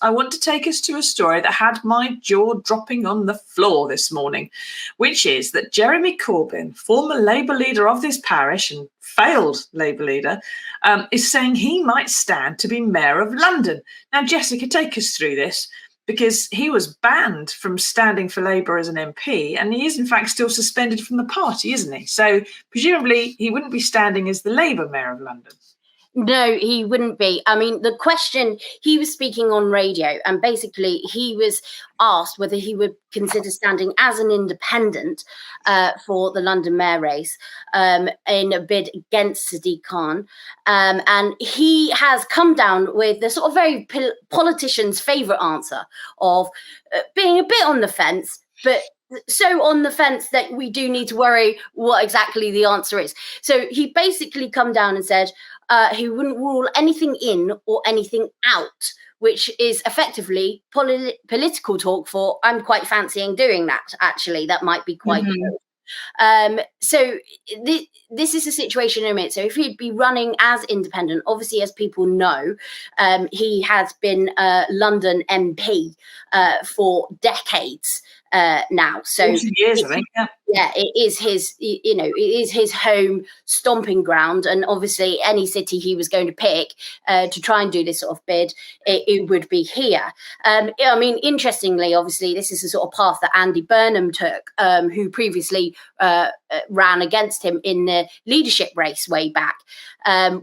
I want to take us to a story that had my jaw dropping on the floor this morning, which is that Jeremy Corbyn, former Labour leader of this parish and failed Labour leader, is saying he might stand to be Mayor of London. Now, Jessica, take us through this, because he was banned from standing for Labour as an MP, and he is in fact still suspended from the party, isn't he? So presumably he wouldn't be standing as the Labour Mayor of London. No, he wouldn't be. I mean, the question, he was speaking on radio, and basically he was asked whether he would consider standing as an independent for the London mayor race in a bid against Sadiq Khan. And he has come down with the sort of very politician's favourite answer of being a bit on the fence, but so on the fence that we do need to worry what exactly the answer is. So he basically come down and said, he wouldn't rule anything in or anything out, which is effectively political talk for I'm quite fancying doing that, actually. That might be quite good. So this is a situation in a minute. So if he'd be running as independent, obviously, as people know, he has been a London MP for decades now. So 40 years, I think. Yeah, it is his, it is his home stomping ground. And obviously any city he was going to pick to try and do this sort of bid, it would be here. I mean, interestingly, obviously, this is the sort of path that Andy Burnham took, who previously ran against him in the leadership race way back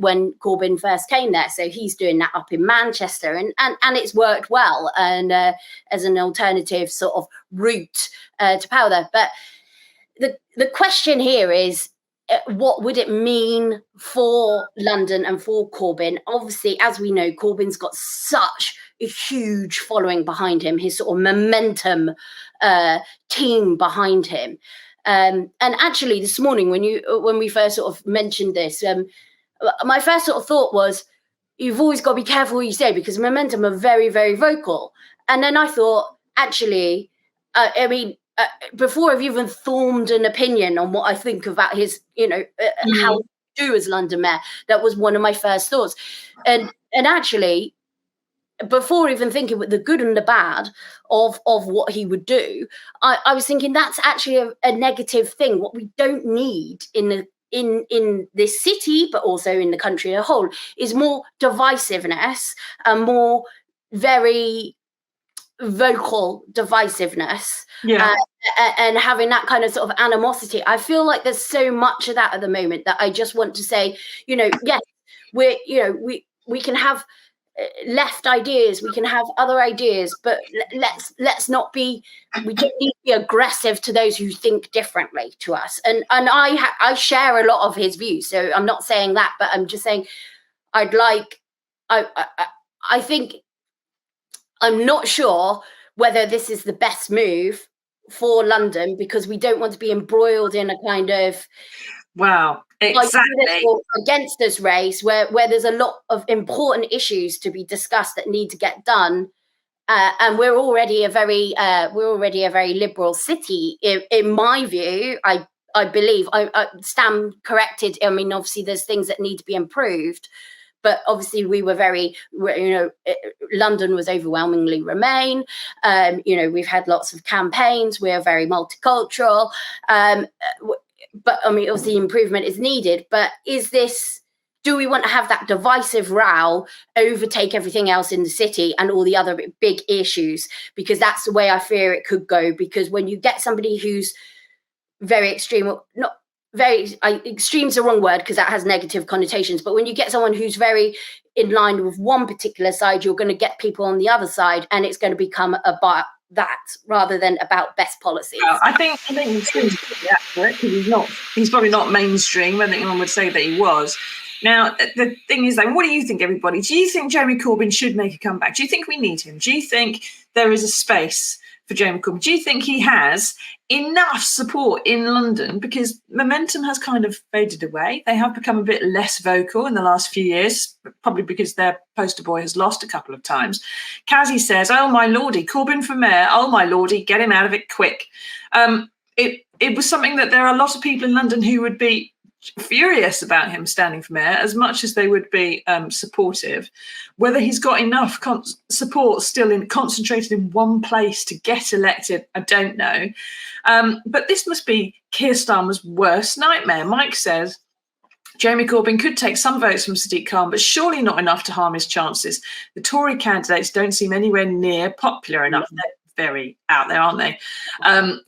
when Corbyn first came there. So he's doing that up in Manchester, and it's worked well, and as an alternative sort of route to power there. But the question here is, what would it mean for London and for Corbyn? Obviously, as we know, Corbyn's got such a huge following behind him, his sort of momentum team behind him. And actually, this morning, when we first sort of mentioned this, my first sort of thought was, you've always got to be careful what you say, because momentum are very, very vocal. And then I thought, actually, before I've even formed an opinion on what I think about his, how to do as London mayor, that was one of my first thoughts. And actually, before even thinking the good and the bad of what he would do, I was thinking that's actually a negative thing. What we don't need in this city, but also in the country as a whole, is more divisiveness and more very vocal divisiveness, and having that kind of sort of animosity. I feel like there's so much of that at the moment that I just want to say, yes, we can have left ideas, we can have other ideas, but let's not be, we don't need to be aggressive to those who think differently to us. And I share a lot of his views, so I'm not saying that, but I'm just saying I think, I'm not sure whether this is the best move for London, because we don't want to be embroiled in a kind of against this race where there's a lot of important issues to be discussed that need to get done, and we're already a very liberal city in my view. I believe I stand corrected. I mean, obviously there's things that need to be improved, but obviously we were London was overwhelmingly Remain. We've had lots of campaigns. We are very multicultural. But I mean, obviously improvement is needed. But do we want to have that divisive row overtake everything else in the city and all the other big issues? Because that's the way I fear it could go. Because when you get somebody who's very extreme, extreme's the wrong word because that has negative connotations, but when you get someone who's very in line with one particular side, you're going to get people on the other side, and it's going to become about that rather than about best policies. I think he's accurate, because he's probably not mainstream. I think anyone would say that he was. Now, the thing is, what do you think, everybody? Do you think Jeremy Corbyn should make a comeback? Do you think we need him? Do you think there is a space for Jeremy Corbyn? Do you think he has enough support in London? Because momentum has kind of faded away. They have become a bit less vocal in the last few years, probably because their poster boy has lost a couple of times. Kazi says, oh my lordy, Corbyn for mayor, oh my lordy, get him out of it quick. It was something that there are a lot of people in London who would be furious about him standing for mayor, as much as they would be supportive. Whether he's got enough support still concentrated in one place to get elected, I don't know. But this must be Keir Starmer's worst nightmare. Mike says Jeremy Corbyn could take some votes from Sadiq Khan, but surely not enough to harm his chances. The Tory candidates don't seem anywhere near popular enough. They're very out there, aren't they?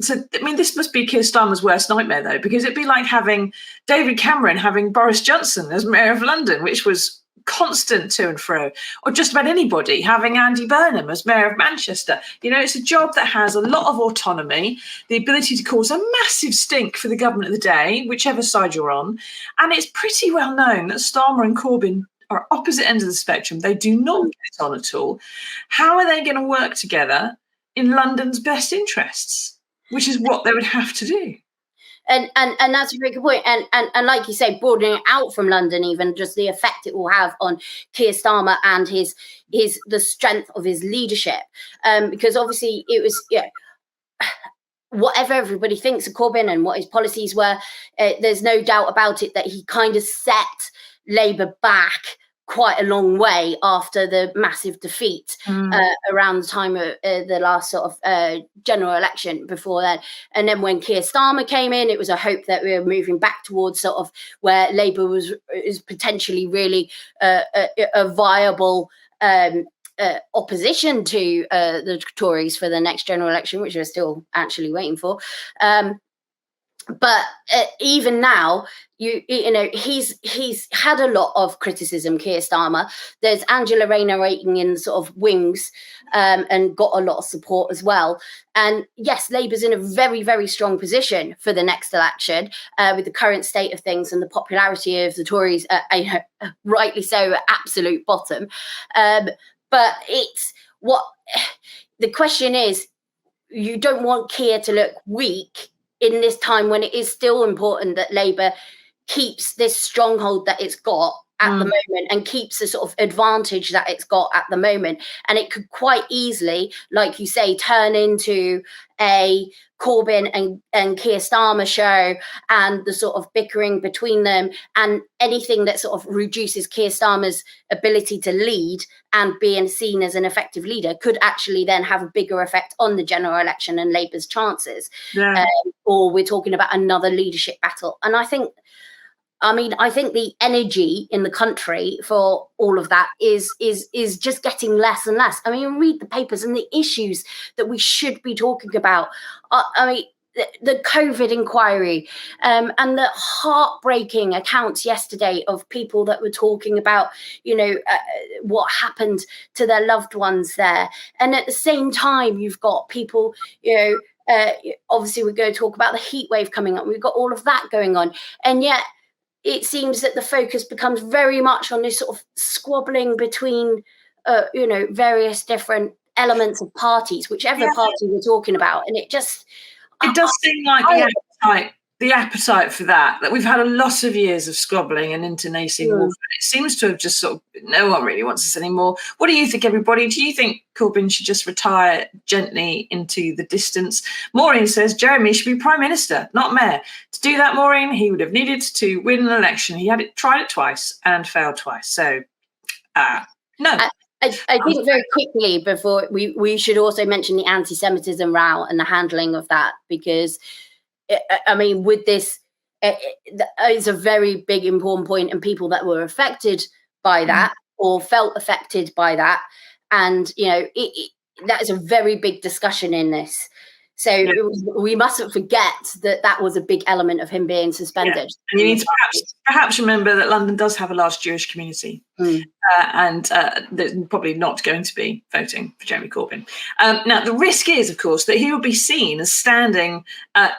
So, I mean, this must be Keir Starmer's worst nightmare, though, because it'd be like having David Cameron having Boris Johnson as Mayor of London, which was constant to and fro, or just about anybody having Andy Burnham as Mayor of Manchester. You know, it's a job that has a lot of autonomy, the ability to cause a massive stink for the government of the day, whichever side you're on. And it's pretty well known that Starmer and Corbyn are opposite ends of the spectrum. They do not get on at all. How are they going to work together in London's best interests, which is what they would have to do? And that's a very good point. And like you say, broadening out from London, even just the effect it will have on Keir Starmer and the strength of his leadership. Because obviously it was, whatever everybody thinks of Corbyn and what his policies were, there's no doubt about it that he kind of set Labour back quite a long way after the massive defeat around the time of the last sort of general election before then. And then when Keir Starmer came in, it was a hope that we were moving back towards sort of where Labour is potentially really a viable opposition to the Tories for the next general election, which we're still actually waiting for. But even now, you know, he's had a lot of criticism, Keir Starmer. There's Angela Rayner waiting in sort of wings and got a lot of support as well. And yes, Labour's in a very, very strong position for the next election with the current state of things and the popularity of the Tories, rightly so, at absolute bottom. But it's what the question is, you don't want Keir to look weak in this time when it is still important that Labour keeps this stronghold that it's got at the moment and keeps the sort of advantage that it's got at the moment. And it could quite easily, like you say, turn into a Corbyn and Keir Starmer show and the sort of bickering between them, and anything that sort of reduces Keir Starmer's ability to lead and being seen as an effective leader could actually then have a bigger effect on the general election and Labour's chances. Or we're talking about another leadership battle. And I think the energy in the country for all of that is just getting less and less. I mean, read the papers and the issues that we should be talking about. The COVID inquiry and the heartbreaking accounts yesterday of people that were talking about, what happened to their loved ones there. And at the same time, you've got people, obviously we're going to talk about the heat wave coming up. We've got all of that going on. And yet, it seems that the focus becomes very much on this sort of squabbling between, various different elements of parties, whichever party we're talking about. And it does seem like the appetite for that we've had a lot of years of squabbling and internecine warfare. It seems to have just sort of, no one really wants this anymore. What do you think, everybody? Do you think Corbyn should just retire gently into the distance? Maureen says Jeremy should be Prime Minister, not Mayor. To do that, Maureen, he would have needed to win an election. He tried it twice and failed twice. So, no. I think very quickly before we should also mention the anti-Semitism row and the handling of that, because with this, it's a very big important point, and people that were affected by that or felt affected by that, and that is a very big discussion in this. So we mustn't forget that was a big element of him being suspended. And you need to perhaps remember that London does have a large Jewish community, and they're probably not going to be voting for Jeremy Corbyn. Now, the risk is, of course, that he will be seen as standing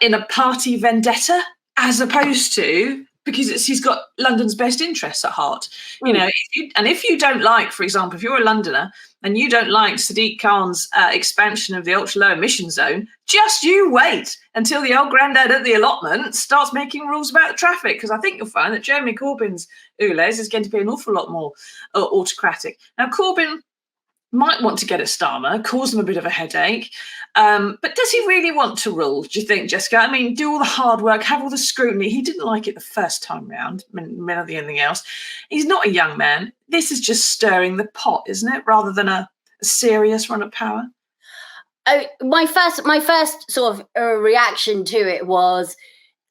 in a party vendetta, as opposed to, because he's got London's best interests at heart. If you don't like, for example, if you're a Londoner and you don't like Sadiq Khan's expansion of the ultra-low emission zone, just you wait until the old granddad at the allotment starts making rules about the traffic, because I think you'll find that Jeremy Corbyn's ULEZ is going to be an awful lot more autocratic. Now, Corbyn might want to get at Starmer, cause them a bit of a headache. But does he really want to rule, do you think, Jessica? I mean, do all the hard work, have all the scrutiny. He didn't like it the first time round, more than anything else. He's not a young man. This is just stirring the pot, isn't it, rather than a serious run of power? My first sort of reaction to it was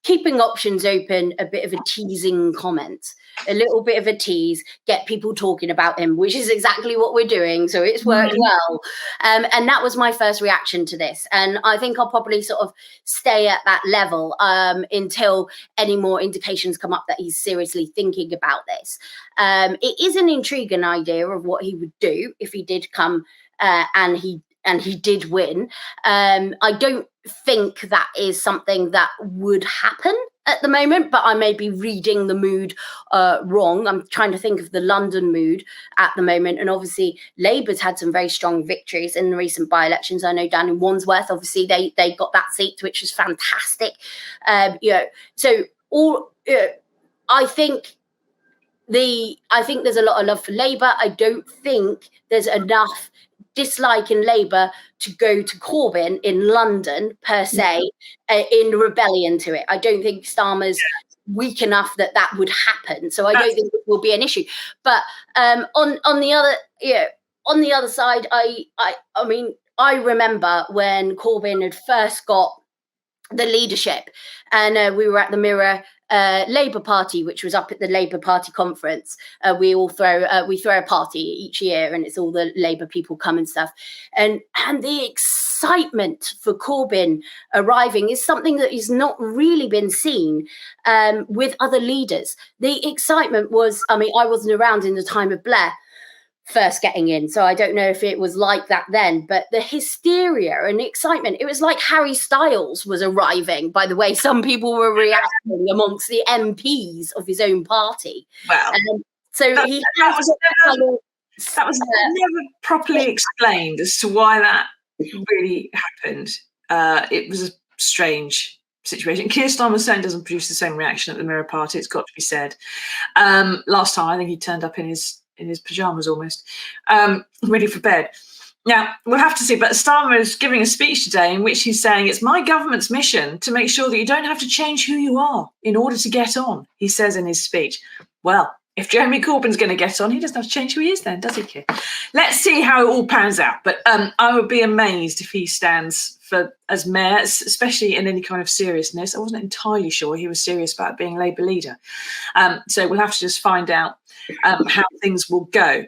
keeping options open, a bit of a teasing comment, a little bit of a tease, get people talking about him, which is exactly what we're doing. So it's worked well. And that was my first reaction to this. And I think I'll probably sort of stay at that level until any more indications come up that he's seriously thinking about this. It is an intriguing idea of what he would do if he did come and he did win. I don't think that is something that would happen at the moment, but I may be reading the mood wrong. I'm trying to think of the London mood at the moment. And obviously, Labour's had some very strong victories in the recent by-elections. I know down in Wandsworth, obviously, they got that seat, which was fantastic. I think there's a lot of love for Labour. I don't think there's enough dislike in Labour to go to Corbyn in London per se in rebellion to it. I don't think Starmer's weak enough that would happen. So I don't think it will be an issue. But on the other side, I mean, I remember when Corbyn had first got the leadership, and we were at the Mirror Labour Party, which was up at the Labour Party conference. We throw a party each year, and it's all the Labour people come and stuff. And the excitement for Corbyn arriving is something that has not really been seen with other leaders. The excitement was, I mean, I wasn't around in the time of Blair first getting in, so I don't know if it was like that then, but the hysteria and excitement, it was like Harry Styles was arriving, by the way some people were reacting amongst the MPs of his own party. Wow. That was never properly explained as to why that really happened. It was a strange situation. Keir Starmer certainly doesn't produce the same reaction at the Mirror Party, it's got to be said. Last time I think he turned up in his pajamas almost, ready for bed. Now, we'll have to see, but Starmer is giving a speech today in which he's saying, it's my government's mission to make sure that you don't have to change who you are in order to get on, he says in his speech. Well, if Jeremy Corbyn's going to get on, he doesn't have to change who he is then, does he, Keir? Let's see how it all pans out. But I would be amazed if he stands as mayor, especially in any kind of seriousness. I wasn't entirely sure he was serious about being Labour leader. So we'll have to just find out how things will go.